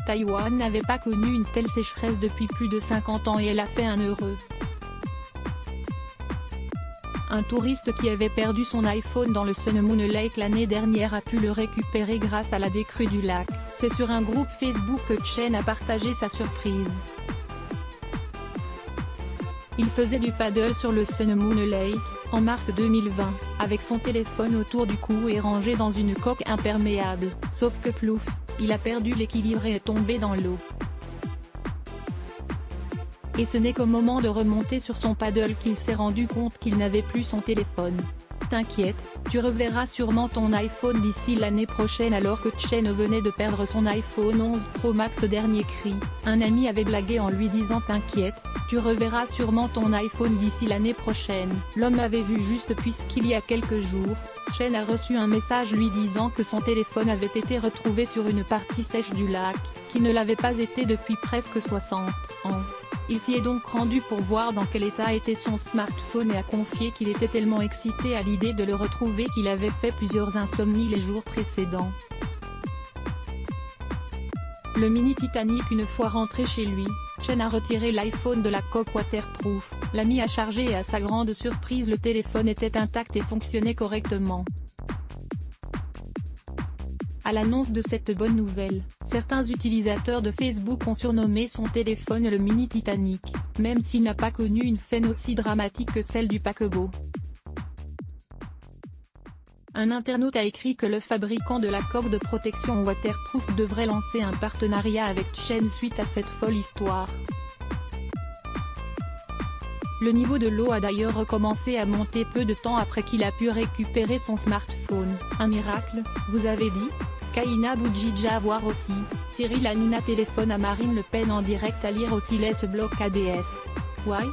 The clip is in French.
Taïwan n'avait pas connu une telle sécheresse depuis plus de 50 ans et elle a fait un heureux. Un touriste qui avait perdu son iPhone dans le Sun Moon Lake l'année dernière a pu le récupérer grâce à la décrue du lac. C'est sur un groupe Facebook que Chen a partagé sa surprise. Il faisait du paddle sur le Sun Moon Lake, en mars 2020, avec son téléphone autour du cou et rangé dans une coque imperméable, sauf que plouf, il a perdu l'équilibre et est tombé dans l'eau. Et ce n'est qu'au moment de remonter sur son paddle qu'il s'est rendu compte qu'il n'avait plus son téléphone. T'inquiète, tu reverras sûrement ton iPhone d'ici l'année prochaine. Alors que Chen venait de perdre son iPhone 11 Pro Max au dernier cri, un ami avait blagué en lui disant t'inquiète, tu reverras sûrement ton iPhone d'ici l'année prochaine. L'homme avait vu juste puisqu'il y a quelques jours, Chen a reçu un message lui disant que son téléphone avait été retrouvé sur une partie sèche du lac, qui ne l'avait pas été depuis presque 60 ans. Il s'y est donc rendu pour voir dans quel état était son smartphone et a confié qu'il était tellement excité à l'idée de le retrouver qu'il avait fait plusieurs insomnies les jours précédents. Le mini Titanic. Une fois rentré chez lui, Chen a retiré l'iPhone de la coque waterproof, l'a mis à charger et à sa grande surprise le téléphone était intact et fonctionnait correctement. À l'annonce de cette bonne nouvelle, certains utilisateurs de Facebook ont surnommé son téléphone le mini Titanic, même s'il n'a pas connu une fin aussi dramatique que celle du paquebot. Un internaute a écrit que le fabricant de la coque de protection waterproof devrait lancer un partenariat avec Chen suite à cette folle histoire. Le niveau de l'eau a d'ailleurs recommencé à monter peu de temps après qu'il a pu récupérer son smartphone. Un miracle, vous avez dit? Kaina Boudjidja à voir aussi. Cyril Hanouna téléphone à Marine Le Pen en direct à lire aussi les blocs ADS. Why?